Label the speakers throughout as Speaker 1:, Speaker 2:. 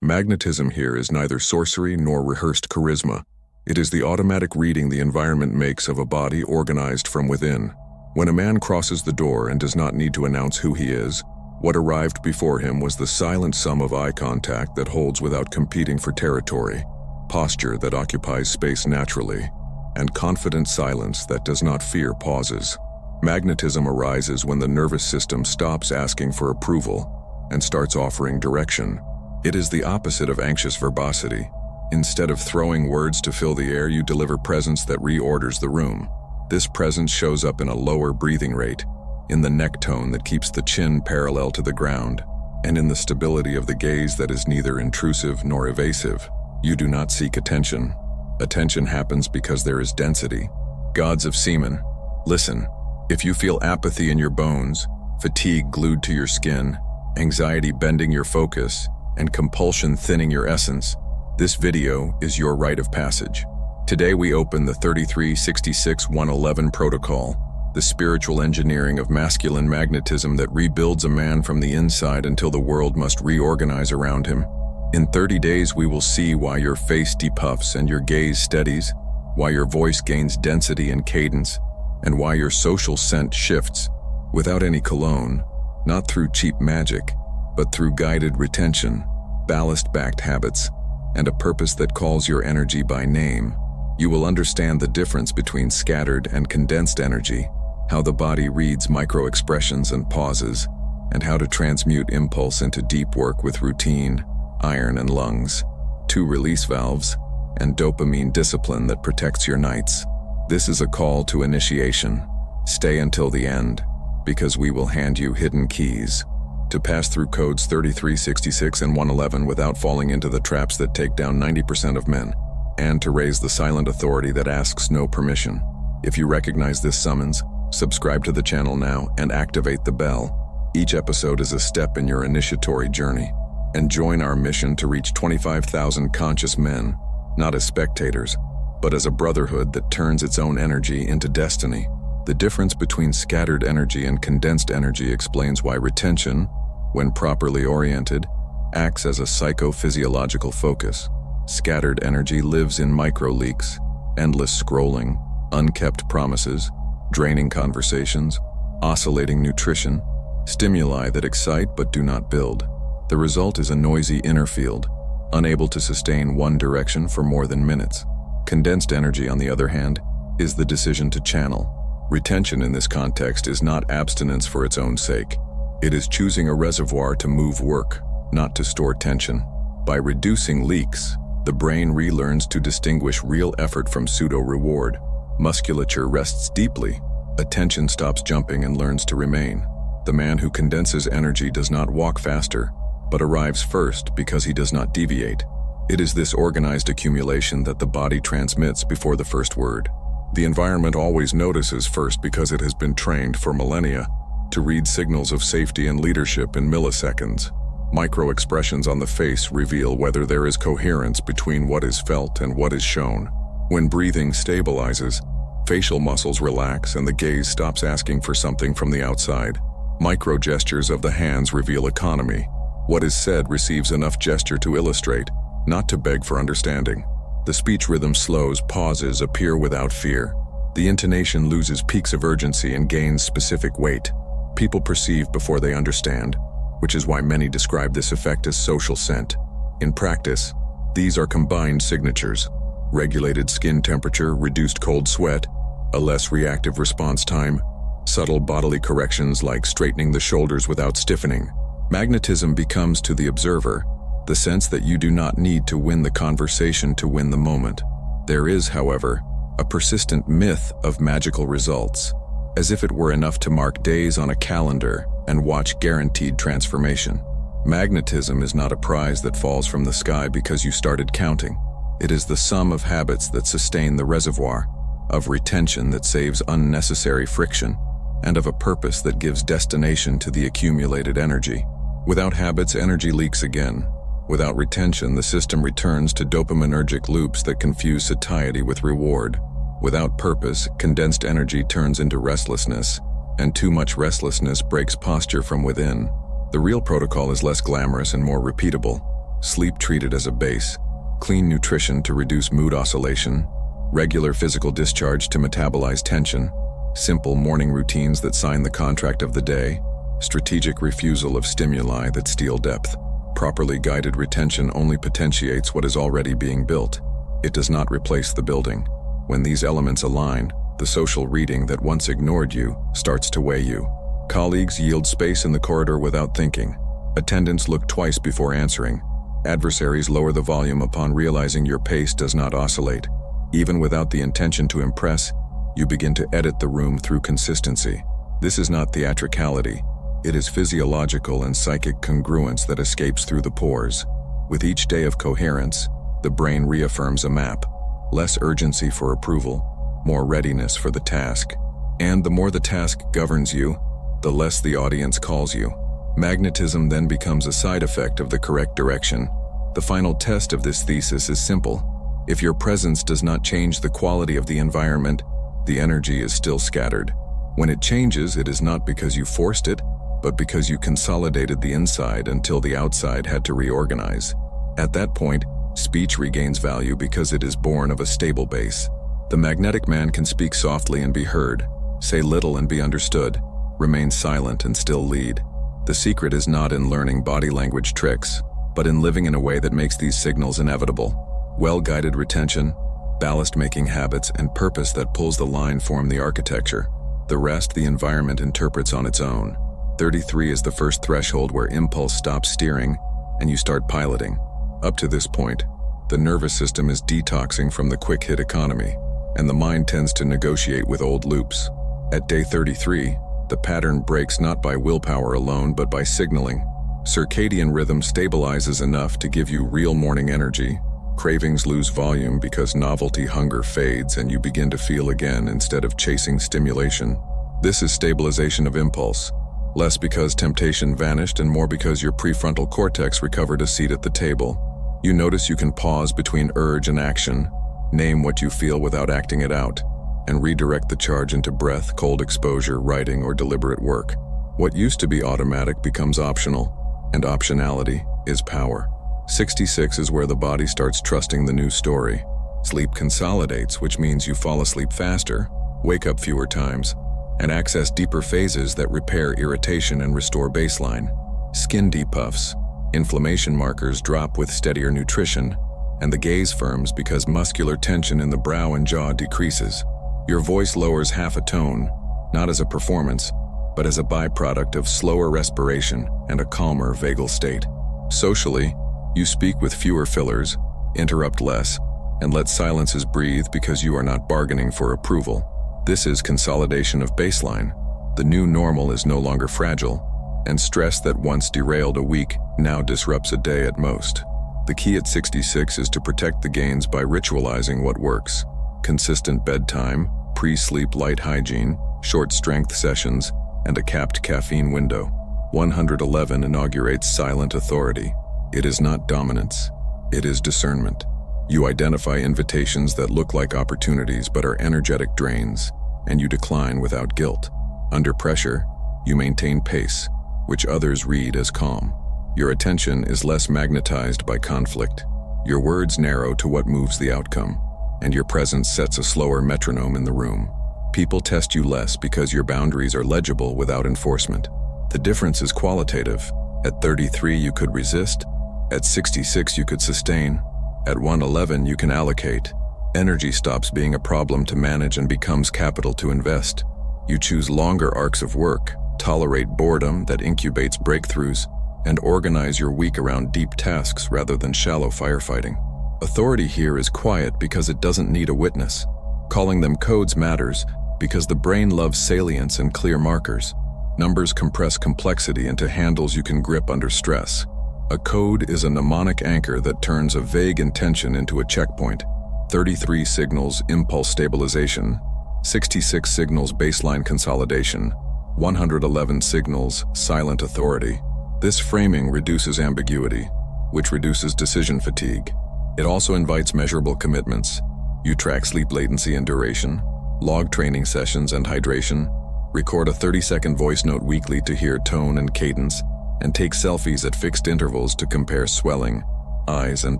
Speaker 1: Magnetism here is neither sorcery nor rehearsed charisma. It is the automatic reading the environment makes of a body organized from within. When a man crosses the door and does not need to announce who he is, what arrived before him was the silent sum of eye contact that holds without competing for territory, posture that occupies space naturally, and confident silence that does not fear pauses. Magnetism arises when the nervous system stops asking for approval and starts offering direction. It is the opposite of anxious verbosity. Instead of throwing words to fill the air, you deliver presence that reorders the room. This presence shows up in a lower breathing rate, in the neck tone that keeps the chin parallel to the ground, and in the stability of the gaze that is neither intrusive nor evasive. You do not seek attention. Attention happens because there is density. Gods of Semen, listen. If you feel apathy in your bones, fatigue glued to your skin, anxiety bending your focus, and compulsion thinning your essence, this video is your rite of passage. Today we open the 33-66-111 protocol, the spiritual engineering of masculine magnetism that rebuilds a man from the inside until the world must reorganize around him. In 30 days we will see why your face depuffs and your gaze steadies, why your voice gains density and cadence, and why your social scent shifts, without any cologne, not through cheap magic, but through guided retention, ballast-backed habits, and a purpose that calls your energy by name. You will understand the difference between scattered and condensed energy, how the body reads micro-expressions and pauses, and how to transmute impulse into deep work with routine, iron and lungs, 2 release valves, and dopamine discipline that protects your nights. This is a call to initiation. Stay until the end, because we will hand you hidden keys to pass through codes 33, 66, and 111 without falling into the traps that take down 90% of men, and to raise the silent authority that asks no permission. If you recognize this summons, subscribe to the channel now and activate the bell. Each episode is a step in your initiatory journey, and join our mission to reach 25,000 conscious men, not as spectators, but as a brotherhood that turns its own energy into destiny. The difference between scattered energy and condensed energy explains why retention, when properly oriented, acts as a psychophysiological focus. Scattered energy lives in micro-leaks, endless scrolling, unkept promises, draining conversations, oscillating nutrition, stimuli that excite but do not build. The result is a noisy inner field, unable to sustain one direction for more than minutes. Condensed energy, on the other hand, is the decision to channel. Retention in this context is not abstinence for its own sake. It is choosing a reservoir to move work, not to store tension. By reducing leaks, the brain relearns to distinguish real effort from pseudo-reward. Musculature rests deeply. Attention stops jumping and learns to remain. The man who condenses energy does not walk faster, but arrives first because he does not deviate. It is this organized accumulation that the body transmits before the first word. The environment always notices first because it has been trained for millennia to read signals of safety and leadership in milliseconds. Micro-expressions on the face reveal whether there is coherence between what is felt and what is shown. When breathing stabilizes, facial muscles relax and the gaze stops asking for something from the outside. Micro-gestures of the hands reveal economy. What is said receives enough gesture to illustrate, not to beg for understanding. The speech rhythm slows, pauses appear without fear. The intonation loses peaks of urgency and gains specific weight. People perceive before they understand, which is why many describe this effect as social scent. In practice, these are combined signatures: regulated skin temperature, reduced cold sweat, a less reactive response time, subtle bodily corrections like straightening the shoulders without stiffening. Magnetism becomes, to the observer, the sense that you do not need to win the conversation to win the moment. There is, however, a persistent myth of magical results, as if it were enough to mark days on a calendar and watch guaranteed transformation. Magnetism is not a prize that falls from the sky because you started counting. It is the sum of habits that sustain the reservoir, of retention that saves unnecessary friction, and of a purpose that gives destination to the accumulated energy. Without habits, energy leaks again. Without retention, the system returns to dopaminergic loops that confuse satiety with reward. Without purpose, condensed energy turns into restlessness, and too much restlessness breaks posture from within. The real protocol is less glamorous and more repeatable. sleep treated as a base, clean nutrition to reduce mood oscillation, regular physical discharge to metabolize tension, simple morning routines that sign the contract of the day, strategic refusal of stimuli that steal depth. Properly guided retention only potentiates what is already being built. It does not replace the building. When these elements align, the social reading that once ignored you starts to weigh you. Colleagues yield space in the corridor without thinking. Attendants look twice before answering. Adversaries lower the volume upon realizing your pace does not oscillate. Even without the intention to impress, you begin to edit the room through consistency. This is not theatricality. It is physiological and psychic congruence that escapes through the pores. With each day of coherence, the brain reaffirms a map. Less urgency for approval, more readiness for the task. And the more the task governs you, the less the audience calls you. Magnetism then becomes a side effect of the correct direction. The final test of this thesis is simple. If your presence does not change the quality of the environment, the energy is still scattered. When it changes, it is not because you forced it, but because you consolidated the inside until the outside had to reorganize. At that point, speech regains value because it is born of a stable base. The magnetic man can speak softly and be heard, say little and be understood, remain silent and still lead. The secret is not in learning body language tricks, but in living in a way that makes these signals inevitable. Well-guided retention, ballast-making habits, and purpose that pulls the line form the architecture. The rest the environment interprets on its own. 33 is the first threshold where impulse stops steering and you start piloting. Up to this point, the nervous system is detoxing from the quick-hit economy, and the mind tends to negotiate with old loops. At day 33, the pattern breaks not by willpower alone but by signaling. Circadian rhythm stabilizes enough to give you real morning energy. Cravings lose volume because novelty hunger fades and you begin to feel again instead of chasing stimulation. This is stabilization of impulse. Less because temptation vanished and more because your prefrontal cortex recovered a seat at the table. You notice you can pause between urge and action, name what you feel without acting it out, and redirect the charge into breath, cold exposure, writing, or deliberate work. What used to be automatic becomes optional, and optionality is power. 66 is where the body starts trusting the new story. Sleep consolidates, which means you fall asleep faster, wake up fewer times, and access deeper phases that repair irritation and restore baseline. Skin depuffs, inflammation markers drop with steadier nutrition, and the gaze firms because muscular tension in the brow and jaw decreases. Your voice lowers half a tone, not as a performance, but as a byproduct of slower respiration and a calmer vagal state. Socially, you speak with fewer fillers, interrupt less, and let silences breathe because you are not bargaining for approval. This is consolidation of baseline. The new normal is no longer fragile, and stress that once derailed a week now disrupts a day at most. The key at 66 is to protect the gains by ritualizing what works. Consistent bedtime, pre-sleep light hygiene, short strength sessions, and a capped caffeine window. 111 inaugurates silent authority. It is not dominance, it is discernment. You identify invitations that look like opportunities but are energetic drains, and you decline without guilt. Under pressure, you maintain pace, which others read as calm. Your attention is less magnetized by conflict. Your words narrow to what moves the outcome, and your presence sets a slower metronome in the room. People test you less because your boundaries are legible without enforcement. The difference is qualitative. At 33, you could resist. At 66, you could sustain. At 111, you can allocate. Energy stops being a problem to manage and becomes capital to invest. You choose longer arcs of work, tolerate boredom that incubates breakthroughs, and organize your week around deep tasks rather than shallow firefighting. Authority here is quiet because it doesn't need a witness. Calling them codes matters because the brain loves salience and clear markers. Numbers compress complexity into handles you can grip under stress. A code is a mnemonic anchor that turns a vague intention into a checkpoint. 33 signals impulse stabilization, 66 signals baseline consolidation, 111 signals silent authority. This framing reduces ambiguity, which reduces decision fatigue. It also invites measurable commitments. You track sleep latency and duration, log training sessions and hydration, record a 30-second voice note weekly to hear tone and cadence, and take selfies at fixed intervals to compare swelling, eyes, and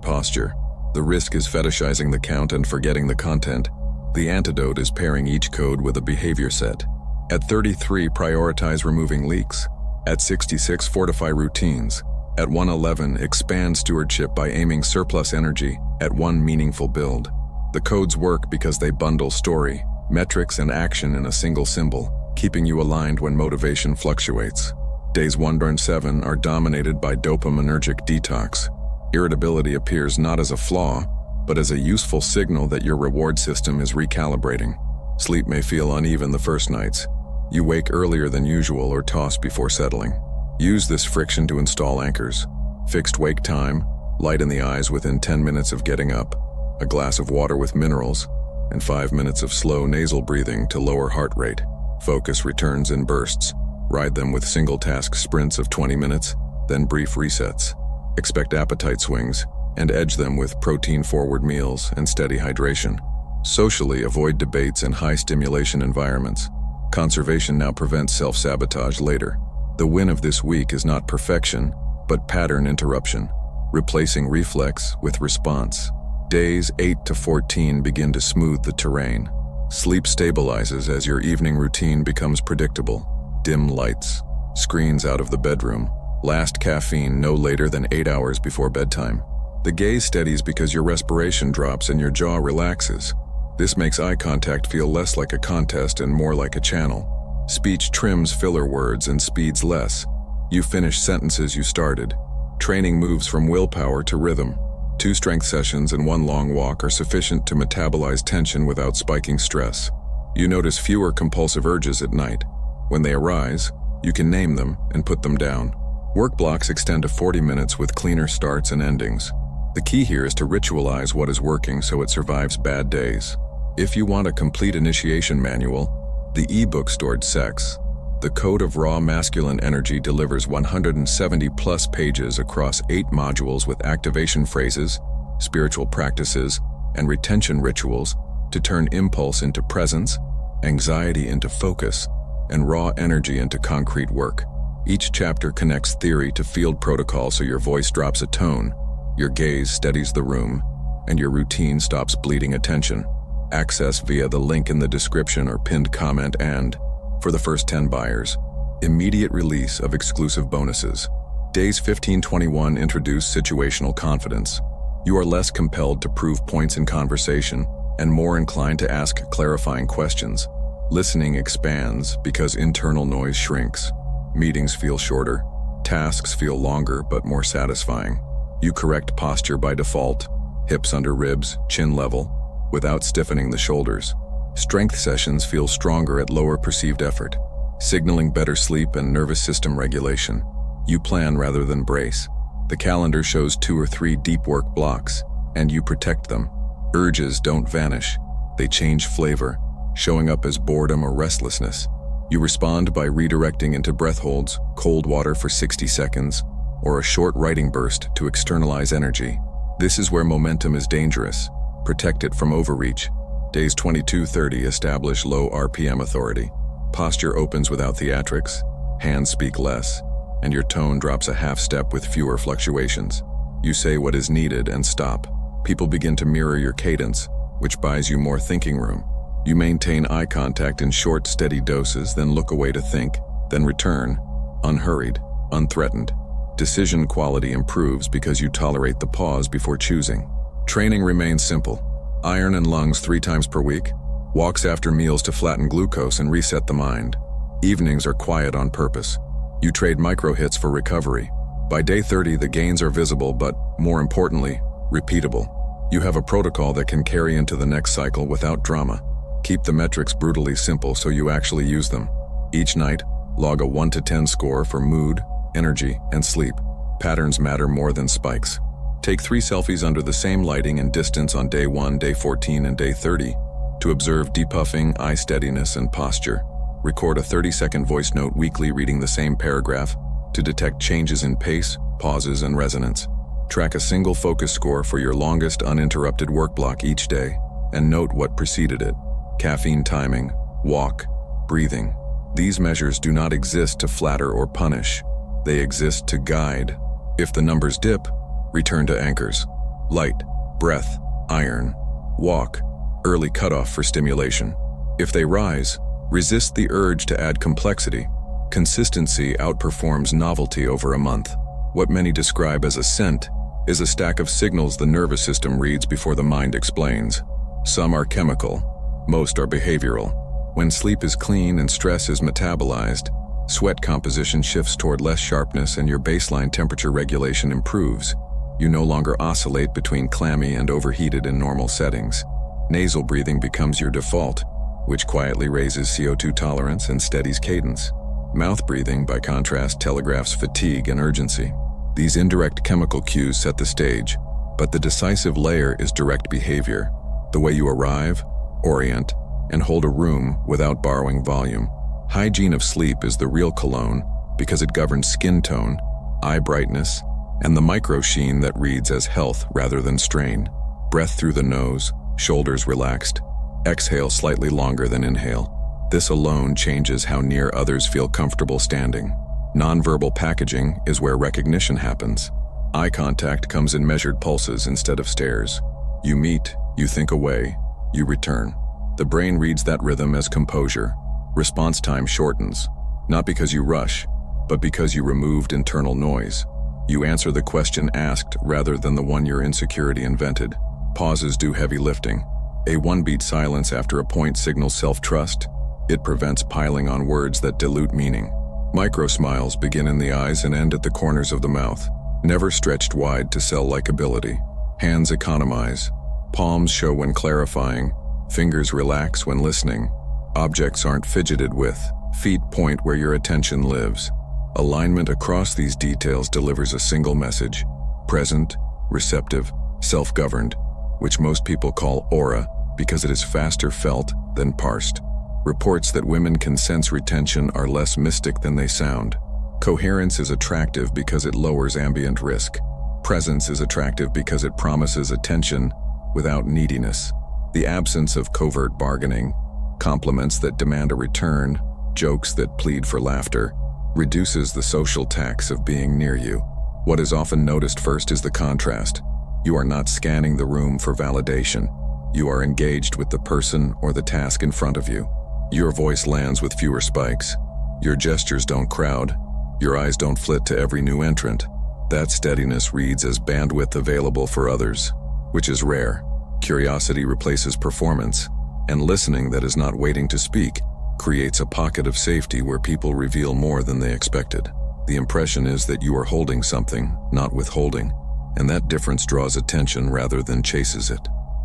Speaker 1: posture. The risk is fetishizing the count and forgetting the content. The antidote is pairing each code with a behavior set. At 33, prioritize removing leaks. At 66, fortify routines. At 111, expand stewardship by aiming surplus energy at one meaningful build. The codes work because they bundle story, metrics, and action in a single symbol, keeping you aligned when motivation fluctuates. Days 1 to 7 are dominated by dopaminergic detox. Irritability appears not as a flaw, but as a useful signal that your reward system is recalibrating. Sleep may feel uneven the first nights. You wake earlier than usual or toss before settling. Use this friction to install anchors. Fixed wake time, light in the eyes within 10 minutes of getting up, a glass of water with minerals, and 5 minutes of slow nasal breathing to lower heart rate. Focus returns in bursts. Ride them with single-task sprints of 20 minutes, then brief resets. Expect appetite swings, and edge them with protein-forward meals and steady hydration. Socially, avoid debates in high-stimulation environments. Conservation now prevents self-sabotage later. The win of this week is not perfection, but pattern interruption, replacing reflex with response. Days 8 to 14 begin to smooth the terrain. Sleep stabilizes as your evening routine becomes predictable. Dim lights, screens out of the bedroom, last caffeine no later than 8 hours before bedtime. The gaze steadies because your respiration drops and your jaw relaxes. This makes eye contact feel less like a contest and more like a channel. Speech trims filler words and speeds less. You finish sentences you started. Training moves from willpower to rhythm. 2 strength sessions and 1 long walk are sufficient to metabolize tension without spiking stress. You notice fewer compulsive urges at night. When they arise, you can name them and put them down. Work blocks extend to 40 minutes with cleaner starts and endings. The key here is to ritualize what is working so it survives bad days. If you want a complete initiation manual, the ebook Stored Sex, The Code of Raw Masculine Energy delivers 170-plus pages across 8 modules with activation phrases, spiritual practices, and retention rituals to turn impulse into presence, anxiety into focus, and raw energy into concrete work. Each chapter connects theory to field protocol so your voice drops a tone, your gaze steadies the room, and your routine stops bleeding attention. Access via the link in the description or pinned comment and, for the first 10 buyers, immediate release of exclusive bonuses. Days 15-21 introduce situational confidence. You are less compelled to prove points in conversation and more inclined to ask clarifying questions. Listening expands because internal noise shrinks. Meetings feel shorter. Tasks feel longer but more satisfying. You correct posture by default, hips under ribs, chin level, without stiffening the shoulders. Strength sessions feel stronger at lower perceived effort, signaling better sleep and nervous system regulation. You plan rather than brace. The calendar shows 2 or 3 deep work blocks, and you protect them. Urges don't vanish. They change flavor, showing up as boredom or restlessness. You respond by redirecting into breath holds, cold water for 60 seconds, or a short writing burst to externalize energy. This is where momentum is dangerous. Protect it from overreach. Days 22-30 establish low RPM authority. Posture opens without theatrics, hands speak less, and your tone drops a half step with fewer fluctuations. You say what is needed and stop. People begin to mirror your cadence, which buys you more thinking room. You maintain eye contact in short, steady doses, then look away to think, then return, unhurried, unthreatened. Decision quality improves because you tolerate the pause before choosing. Training remains simple. Iron and lungs 3 times per week. Walks after meals to flatten glucose and reset the mind. Evenings are quiet on purpose. You trade micro hits for recovery. By day 30, the gains are visible, but, more importantly, repeatable. You have a protocol that can carry into the next cycle without drama. Keep the metrics brutally simple so you actually use them. Each night, log a 1 to 10 score for mood, energy, and sleep. Patterns matter more than spikes. Take 3 selfies under the same lighting and distance on day 1, day 14, and day 30 to observe depuffing, eye steadiness, and posture. Record a 30-second voice note weekly reading the same paragraph to detect changes in pace, pauses, and resonance. Track a single focus score for your longest uninterrupted work block each day and note what preceded it. Caffeine timing, walk, breathing. These measures do not exist to flatter or punish. They exist to guide. If the numbers dip, Return to anchors. Light, breath, iron, walk, early cutoff for stimulation. If they rise, resist the urge to add complexity. Consistency outperforms novelty over a month. What many describe as a scent is a stack of signals the nervous system reads before the mind explains. Some are chemical, most are behavioral. When sleep is clean and stress is metabolized, sweat composition shifts toward less sharpness and your baseline temperature regulation improves. You no longer oscillate between clammy and overheated in normal settings. Nasal breathing becomes your default, which quietly raises CO2 tolerance and steadies cadence. Mouth breathing, by contrast, telegraphs fatigue and urgency. These indirect chemical cues set the stage, but the decisive layer is direct behavior, the way you arrive, orient, and hold a room without borrowing volume. Hygiene of sleep is the real cologne because it governs skin tone, eye brightness, and the micro-sheen that reads as health rather than strain. Breath through the nose, shoulders relaxed. Exhale slightly longer than inhale. This alone changes how near others feel comfortable standing. Nonverbal packaging is where recognition happens. Eye contact comes in measured pulses instead of stares. You meet, you think away, you return. The brain reads that rhythm as composure. Response time shortens, not because you rush, but because you removed internal noise. You answer the question asked rather than the one your insecurity invented. Pauses do heavy lifting. A one-beat silence after a point signals self-trust. It prevents piling on words that dilute meaning. Micro-smiles begin in the eyes and end at the corners of the mouth, never stretched wide to sell likability. Hands economize. Palms show when clarifying. Fingers relax when listening. Objects aren't fidgeted with. Feet point where your attention lives. Alignment across these details delivers a single message: present, receptive, self-governed, which most people call aura because it is faster felt than parsed. Reports that women can sense retention are less mystic than they sound. Coherence is attractive because it lowers ambient risk. Presence is attractive because it promises attention without neediness. The absence of covert bargaining, compliments that demand a return, jokes that plead for laughter, reduces the social tax of being near you. What is often noticed first is the contrast. You are not scanning the room for validation. You are engaged with the person or the task in front of you. Your voice lands with fewer spikes. Your gestures don't crowd. Your eyes don't flit to every new entrant. That steadiness reads as bandwidth available for others, which is rare. Curiosity replaces performance, and listening that is not waiting to speak creates a pocket of safety where people reveal more than they expected. The impression is that you are holding something, not withholding, and that difference draws attention rather than chases it.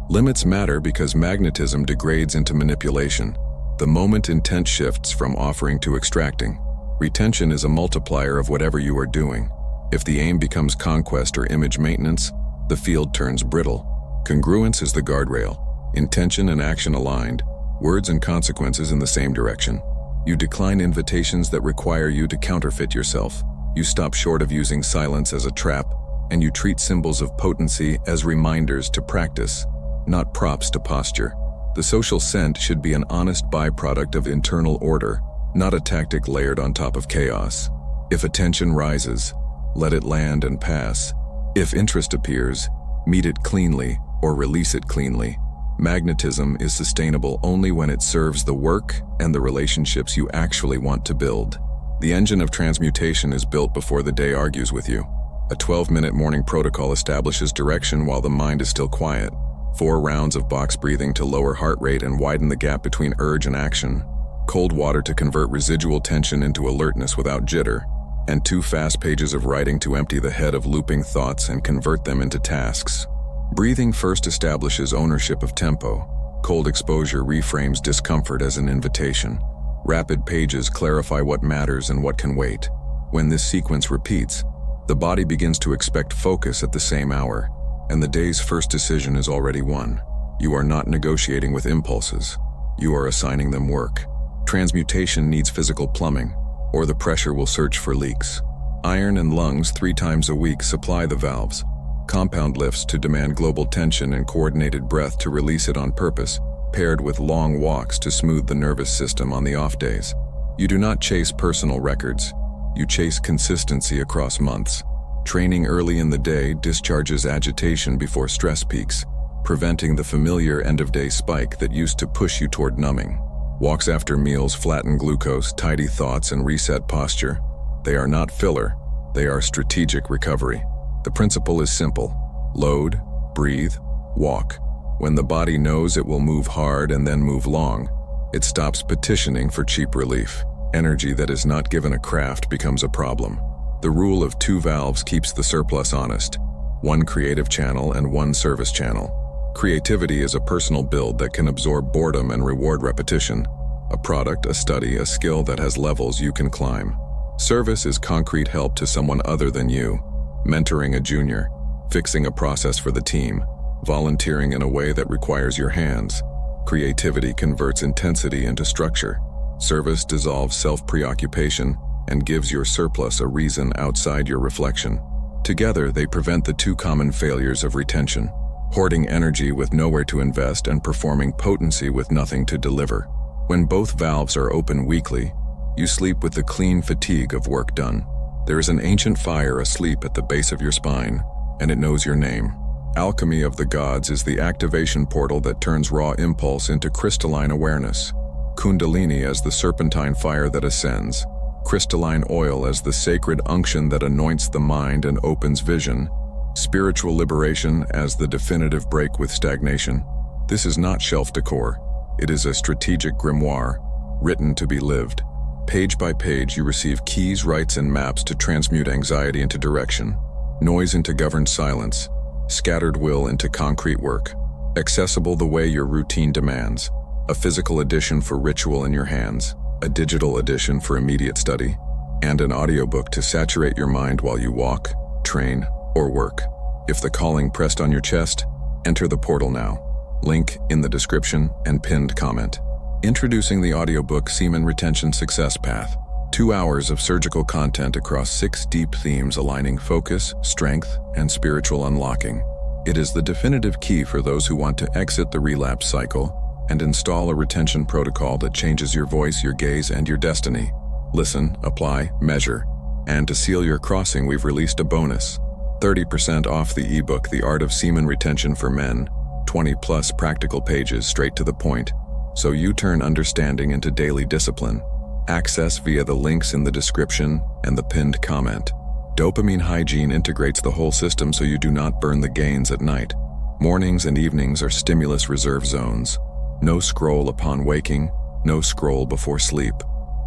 Speaker 1: Limits matter because magnetism degrades into manipulation. The moment intent shifts from offering to extracting. Retention is a multiplier of whatever you are doing. If the aim becomes conquest or image maintenance, the field turns brittle. Congruence is the guardrail. Intention and action aligned, words and consequences in the same direction. You decline invitations that require you to counterfeit yourself. You stop short of using silence as a trap, and you treat symbols of potency as reminders to practice, not props to posture. The social scent should be an honest byproduct of internal order, not a tactic layered on top of chaos. If attention rises, let it land and pass. If interest appears, meet it cleanly or release it cleanly. Magnetism is sustainable only when it serves the work and the relationships you actually want to build. The engine of transmutation is built before the day argues with you. A 12-minute morning protocol establishes direction while the mind is still quiet. 4 rounds of box breathing to lower heart rate and widen the gap between urge and action. Cold water to convert residual tension into alertness without jitter. And 2 fast pages of writing to empty the head of looping thoughts and convert them into tasks. Breathing first establishes ownership of tempo. Cold exposure reframes discomfort as an invitation. Rapid pages clarify what matters and what can wait. When this sequence repeats, the body begins to expect focus at the same hour, and the day's first decision is already won. You are not negotiating with impulses. You are assigning them work. Transmutation needs physical plumbing, or the pressure will search for leaks. Iron and lungs 3 times a week supply the valves. Compound lifts to demand global tension and coordinated breath to release it on purpose, paired with long walks to smooth the nervous system on the off days. You do not chase personal records. You chase consistency across months. Training early in the day discharges agitation before stress peaks, preventing the familiar end-of-day spike that used to push you toward numbing. Walks after meals flatten glucose, tidy thoughts, and reset posture. They are not filler, they are strategic recovery. The principle is simple. Load, breathe, walk. When the body knows it will move hard and then move long, it stops petitioning for cheap relief. Energy that is not given a craft becomes a problem. The rule of 2 valves keeps the surplus honest. 1 creative channel and 1 service channel. Creativity is a personal build that can absorb boredom and reward repetition. A product, a study, a skill that has levels you can climb. Service is concrete help to someone other than you. Mentoring a junior, fixing a process for the team, volunteering in a way that requires your hands. Creativity converts intensity into structure. Service dissolves self-preoccupation and gives your surplus a reason outside your reflection. Together, they prevent the 2 common failures of retention: hoarding energy with nowhere to invest and performing potency with nothing to deliver. When both valves are open weekly, you sleep with the clean fatigue of work done. There is an ancient fire asleep at the base of your spine, and it knows your name. Alchemy of the gods is the activation portal that turns raw impulse into crystalline awareness. Kundalini as the serpentine fire that ascends. Crystalline oil as the sacred unction that anoints the mind and opens vision. Spiritual liberation as the definitive break with stagnation. This is not shelf decor. It is a strategic grimoire, written to be lived. Page by page, you receive keys, rites, and maps to transmute anxiety into direction, noise into governed silence, scattered will into concrete work. Accessible the way your routine demands. A physical edition for ritual in your hands, a digital edition for immediate study, and an audiobook to saturate your mind while you walk, train, or work. If the calling pressed on your chest, enter the portal now. Link in the description and pinned comment. Introducing the audiobook Semen Retention Success Path. 2 hours of surgical content across 6 deep themes aligning focus, strength, and spiritual unlocking. It is the definitive key for those who want to exit the relapse cycle and install a retention protocol that changes your voice, your gaze, and your destiny. Listen, apply, measure. And to seal your crossing, we've released a bonus. 30% off the ebook The Art of Semen Retention for Men, 20+ practical pages straight to the point, so you turn understanding into daily discipline. Access via the links in the description and the pinned comment. Dopamine hygiene integrates the whole system so you do not burn the gains at night. Mornings and evenings are stimulus reserve zones. No scroll upon waking, no scroll before sleep.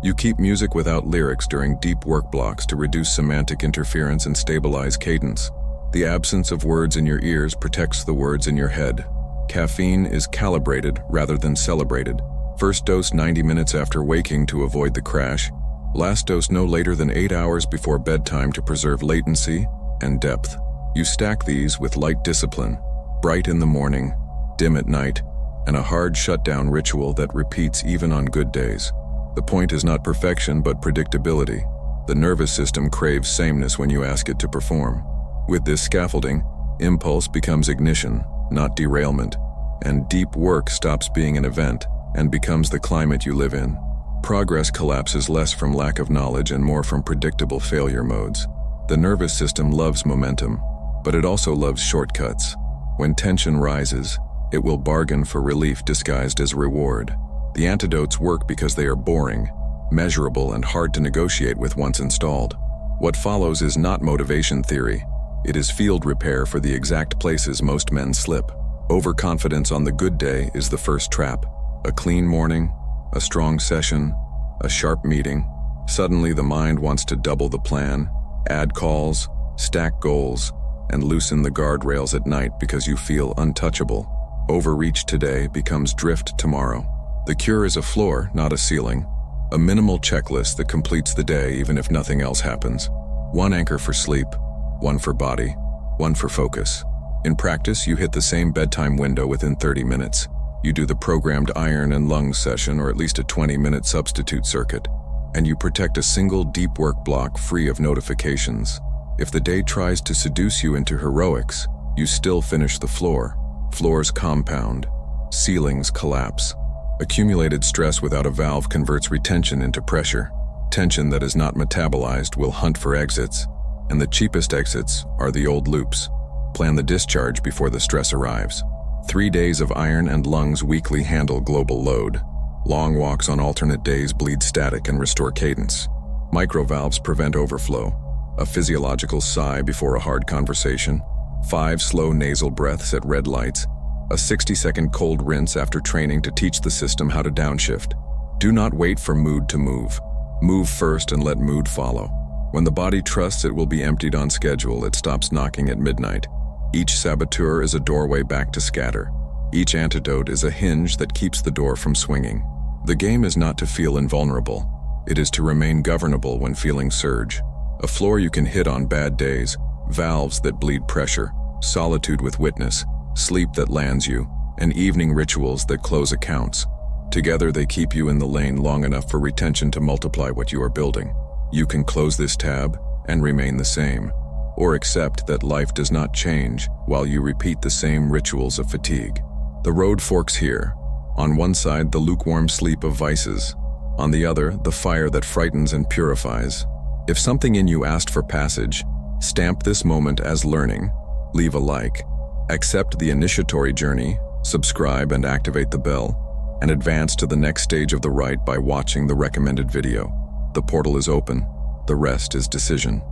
Speaker 1: You keep music without lyrics during deep work blocks to reduce semantic interference and stabilize cadence. The absence of words in your ears protects the words in your head. Caffeine is calibrated rather than celebrated. First dose 90 minutes after waking to avoid the crash. Last dose no later than 8 hours before bedtime to preserve latency and depth. You stack these with light discipline, bright in the morning, dim at night, and a hard shutdown ritual that repeats even on good days. The point is not perfection but predictability. The nervous system craves sameness when you ask it to perform. With this scaffolding, impulse becomes ignition, not derailment, and deep work stops being an event and becomes the climate you live in. Progress collapses less from lack of knowledge and more from predictable failure modes. The nervous system loves momentum, but it also loves shortcuts. When tension rises, it will bargain for relief disguised as reward. The antidotes work because they are boring, measurable, and hard to negotiate with once installed. What follows is not motivation theory. It is field repair for the exact places most men slip. Overconfidence on the good day is the first trap. A clean morning, a strong session, a sharp meeting. Suddenly the mind wants to double the plan, add calls, stack goals, and loosen the guardrails at night because you feel untouchable. Overreach today becomes drift tomorrow. The cure is a floor, not a ceiling. A minimal checklist that completes the day even if nothing else happens. 1 anchor for sleep, 1 for body, 1 for focus. In practice, you hit the same bedtime window within 30 minutes. You do the programmed iron and lungs session or at least a 20-minute substitute circuit. And you protect a single deep work block free of notifications. If the day tries to seduce you into heroics, you still finish the floor. Floors compound. Ceilings collapse. Accumulated stress without a valve converts retention into pressure. Tension that is not metabolized will hunt for exits. And the cheapest exits are the old loops. Plan the discharge before the stress arrives. 3 days of iron and lungs weekly handle global load. Long walks on alternate days bleed static and restore cadence. Microvalves prevent overflow. A physiological sigh before a hard conversation. 5 slow nasal breaths at red lights. A 60-second cold rinse after training to teach the system how to downshift. Do not wait for mood to move. Move first and let mood follow. When the body trusts it will be emptied on schedule, it stops knocking at midnight. Each saboteur is a doorway back to scatter. Each antidote is a hinge that keeps the door from swinging. The game is not to feel invulnerable. It is to remain governable when feelings surge. A floor you can hit on bad days, valves that bleed pressure, solitude with witness, sleep that lands you, and evening rituals that close accounts. Together they keep you in the lane long enough for retention to multiply what you are building. You can close this tab and remain the same, or accept that life does not change while you repeat the same rituals of fatigue. The road forks here. On one side, the lukewarm sleep of vices. On the other, the fire that frightens and purifies. If something in you asked for passage, stamp this moment as learning, leave a like, accept the initiatory journey, subscribe and activate the bell, and advance to the next stage of the rite by watching the recommended video. The portal is open. The rest is decision.